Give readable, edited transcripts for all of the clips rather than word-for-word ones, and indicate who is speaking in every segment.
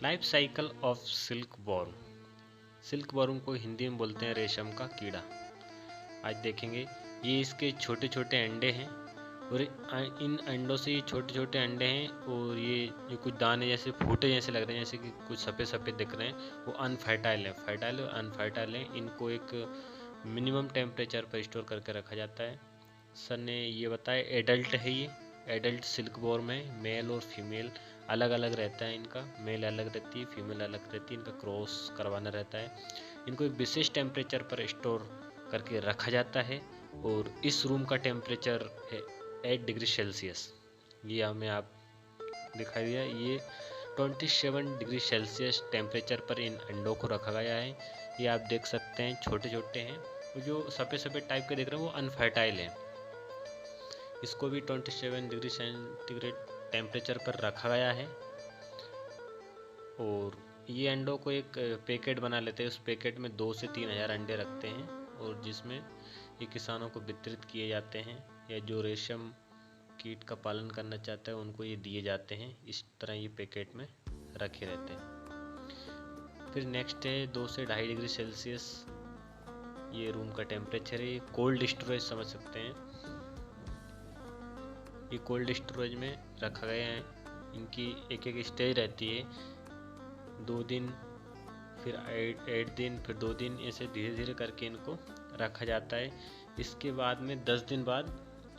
Speaker 1: Life cycle of silk worm. Silk worm को हिंदी में बोलते हैं रेशम का कीड़ा। आज देखेंगे ये इसके छोटे छोटे अंडे हैं और इन अंडों से ये छोटे छोटे अंडे हैं और ये कुछ दाने जैसे फूटे जैसे लग रहे हैं, जैसे कि कुछ सफ़ेद सफ़ेद दिख रहे हैं, वो अनफर्टाइल हैं। फर्टाइल और अनफर्टाइल हैं। इनको एक मिनिमम टेम्परेचर पर स्टोर करके रखा जाता है। सर ने ये बताया एडल्ट है, ये एडल्ट सिल्क वॉर्म है। मेल और फीमेल अलग अलग रहता है इनका, मेल अलग रहती है, फीमेल अलग रहती है। इनका क्रॉस करवाना रहता है। इनको एक विशेष टेम्परेचर पर स्टोर करके रखा जाता है और इस रूम का टेम्परेचर है 8 डिग्री सेल्सियस। ये हमें आप दिखाई दिया, ये 27 डिग्री सेल्सियस टेम्परेचर पर इन अंडों को रखा गया है। ये आप देख सकते हैं छोटे छोटे हैं, जो सफ़ेद सफ़ेद टाइप के दिख रहे हैं वो अनफर्टाइल हैं। इसको भी 27 डिग्री सेंटीग्रेड टेम्परेचर पर रखा गया है और ये अंडों को एक पैकेट बना लेते हैं। उस पैकेट में 2 से 3 हज़ार अंडे रखते हैं और जिसमें ये किसानों को वितरित किए जाते हैं, या जो रेशम कीट का पालन करना चाहते हैं उनको ये दिए जाते हैं। इस तरह ये पैकेट में रखे रहते हैं। फिर नेक्स्ट है 2 से 2.5 डिग्री सेल्सियस। ये रूम का टेम्परेचर है। कोल्ड स्टोरेज समझ सकते हैं। ये कोल्ड स्टोरेज में रखा गया है। इनकी एक एक स्टेज रहती है, 2 दिन, फिर 8 दिन, फिर 2 दिन, ऐसे धीरे धीरे करके इनको रखा जाता है। इसके बाद में 10 दिन बाद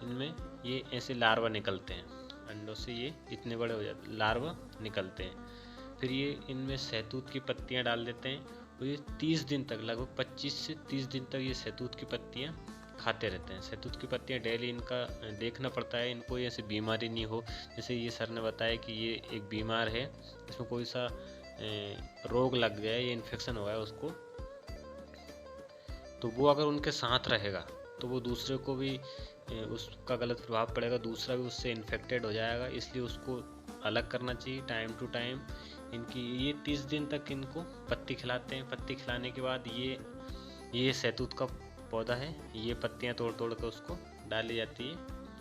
Speaker 1: इनमें ये ऐसे लार्वा निकलते हैं। अंडों से ये इतने बड़े हो जाते हैं, लार्वा निकलते हैं। फिर ये इनमें सहतूत की पत्तियां डाल देते हैं और ये 30 दिन तक, लगभग 25 से 30 दिन तक ये सहतूत की पत्तियां खाते रहते हैं। सहतूत की पत्तियां डेली इनका देखना पड़ता है, इनको ऐसे बीमारी नहीं हो। जैसे ये सर ने बताया कि ये एक बीमार है, इसमें कोई सा रोग लग गया है, ये इन्फेक्शन हो गया है उसको, तो वो अगर उनके साथ रहेगा तो वो दूसरे को भी उसका गलत प्रभाव पड़ेगा, दूसरा भी उससे इन्फेक्टेड हो जाएगा। इसलिए उसको अलग करना चाहिए टाइम टू टाइम। इनकी ये 30 दिन तक इनको पत्ती खिलाते हैं। पत्ती खिलाने के बाद ये सहतूत का पौधा है, ये पत्तियां तोड़ तोड़ कर उसको डाली जाती है,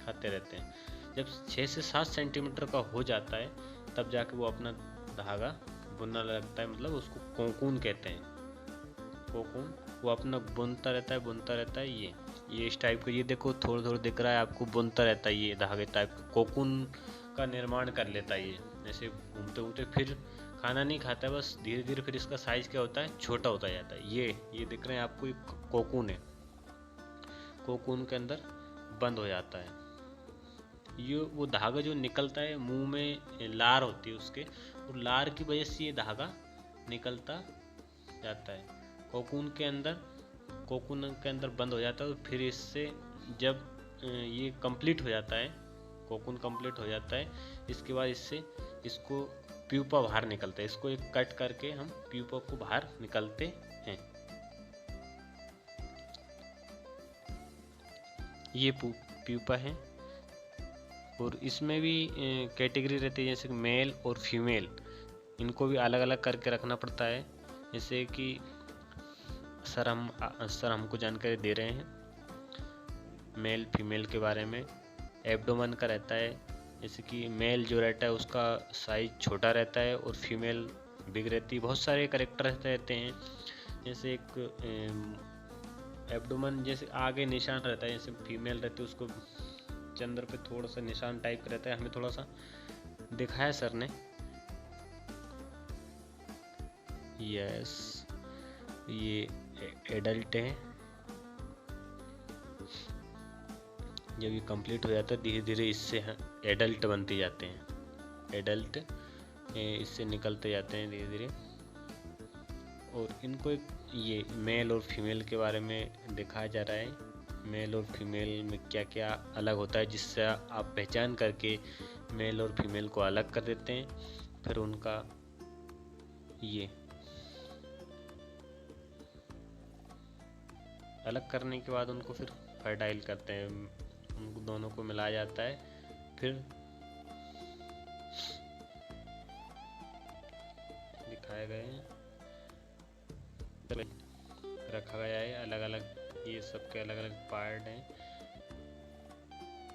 Speaker 1: खाते रहते हैं। जब 6 से 7 सेंटीमीटर का हो जाता है तब जाके वो अपना धागा बुनना लगता है, मतलब उसको कोकून कहते हैं। कोकून वो अपना बुनता रहता है। ये इस टाइप का, ये देखो थोड़ा थोड़ा दिख रहा है आपको, बुनता रहता है ये धागे टाइप का, कोकून का निर्माण कर लेता है। ये ऐसे घूमते घूमते फिर खाना नहीं खाता है, बस धीरे धीरे फिर इसका साइज क्या होता है, छोटा होता जाता है। ये दिख रहे हैं आपको, ये कोकून है। कोकून के अंदर बंद हो जाता है। ये वो धागा जो निकलता है, मुंह में लार होती है उसके, और लार की वजह से ये धागा निकलता जाता है। कोकून के अंदर बंद हो जाता है। और फिर इससे जब ये कंप्लीट हो जाता है, कोकून कंप्लीट हो जाता है, इसके बाद इसको प्यूपा बाहर निकलता है। इसको एक कट करके हम प्यूपा को बाहर निकलते हैं। ये प्यूपा है और इसमें भी कैटेगरी रहती है, जैसे मेल और फीमेल, इनको भी अलग अलग करके रखना पड़ता है। जैसे कि सर हमको जानकारी दे रहे हैं मेल फीमेल के बारे में। एब्डोमेन का रहता है, जैसे कि मेल जो रहता है उसका साइज छोटा रहता है और फीमेल बिग रहती है। बहुत सारे कैरेक्टर रहते हैं। जैसे एक एब्डोमेन जैसे आगे निशान रहता है, जैसे फीमेल रहती है उसको चंद्र पे थोड़ा सा निशान टाइप रहता है, हमें थोड़ा सा दिखाया सर ने। यस, ये एडल्ट है। जब ये कंप्लीट हो जाता है धीरे धीरे इससे एडल्ट बनते जाते हैं। एडल्ट इससे निकलते जाते हैं धीरे धीरे। और इनको एक ये मेल और फीमेल के बारे में दिखाया जा रहा है। मेल और फीमेल में क्या क्या अलग होता है, जिससे आप पहचान करके मेल और फीमेल को अलग कर देते हैं। फिर उनका ये अलग करने के बाद उनको फिर फर्टाइल करते हैं, उनको दोनों को मिलाया जाता है। फिर दिखाए गए हैं, रखा गया है अलग अलग, ये सबके अलग अलग पार्ट हैं।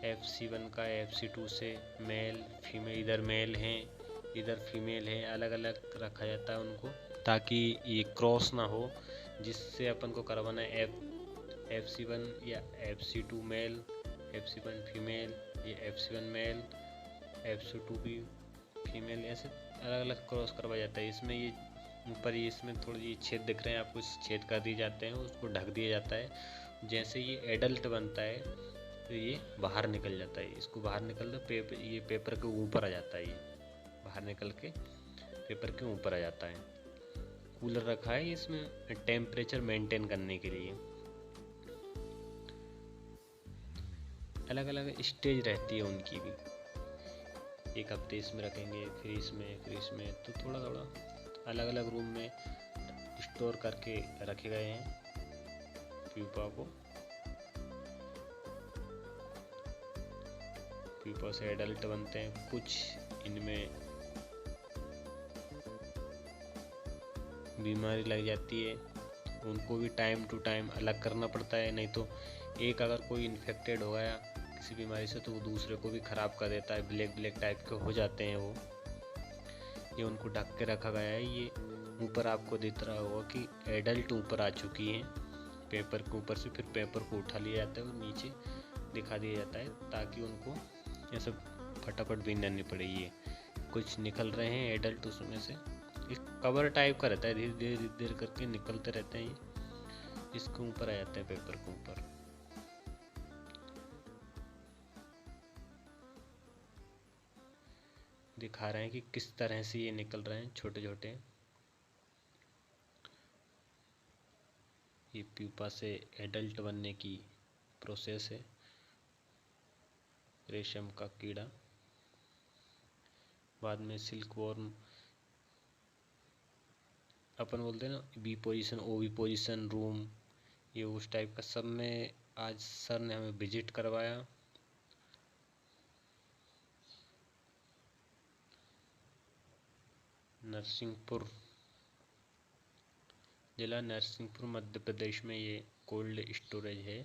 Speaker 1: FC1 का FC2 से मेल फीमेल, इधर मेल हैं, इधर फीमेल है, अलग अलग रखा जाता है उनको, ताकि ये क्रॉस ना हो। जिससे अपन को करवाना है FC1 या FC2 मेल, FC1 फीमेल, ये FC1 मेल, FC2 भी फीमेल, ऐसे अलग अलग क्रॉस करवाया जाता है। इसमें ये ऊपर ही इसमें थोड़े ये छेद दिख रहे हैं आपको, छेद कर दिए जाते हैं, उसको ढक दिया जाता है। जैसे ये एडल्ट बनता है तो ये बाहर निकल जाता है, इसको बाहर निकल दो, ये पेपर के ऊपर आ जाता है, ये बाहर निकल के पेपर के ऊपर आ जाता है। कूलर रखा है इसमें टेम्परेचर मेंटेन करने के लिए। अलग अलग स्टेज रहती है उनकी भी, एक हफ्ते इसमें रखेंगे, फिर इसमें, तो थोड़ा थोड़ा अलग अलग रूम में स्टोर करके रखे गए हैं प्यूपा को। प्यूपा से एडल्ट बनते हैं, कुछ इनमें बीमारी लग जाती है, उनको भी टाइम टू टाइम अलग करना पड़ता है। नहीं तो एक अगर कोई इन्फेक्टेड हो गया किसी बीमारी से तो वो दूसरे को भी ख़राब कर देता है, ब्लैक ब्लैक टाइप के हो जाते हैं वो। ये उनको ढक के रखा गया है। ये ऊपर आपको दिख रहा होगा कि एडल्ट ऊपर आ चुकी हैं पेपर के ऊपर से, फिर पेपर को उठा लिया जाता है और नीचे दिखा दिया जाता है, ताकि उनको ऐसे फटाफट बीननी पड़े। ये कुछ निकल रहे हैं एडल्ट उसमें से, एक कवर टाइप का रहता है, धीरे धीरे धीरे करके निकलते रहते हैं ये, इसके ऊपर आ जाते हैं पेपर के ऊपर। दिखा रहे हैं कि किस तरह से ये निकल रहे हैं छोटे छोटे। ये प्यूपा से एडल्ट बनने की प्रोसेस है। रेशम का कीड़ा, बाद में सिल्क वॉर्म, अपन बोलते हैं ना बी पोजीशन, ओवी पोजीशन, रूम, ये उस टाइप का सब में आज सर ने हमें विजिट करवाया। नरसिंहपुर जिला, नरसिंहपुर मध्य प्रदेश में ये कोल्ड स्टोरेज है।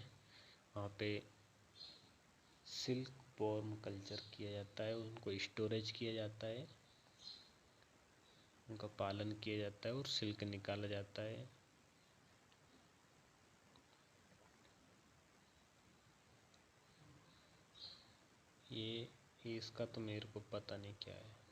Speaker 1: वहाँ पे सिल्क वॉर्म कल्चर किया जाता है, उनको स्टोरेज किया जाता है, उनका पालन किया जाता है और सिल्क निकाला जाता है। ये इसका तो मेरे को पता नहीं क्या है।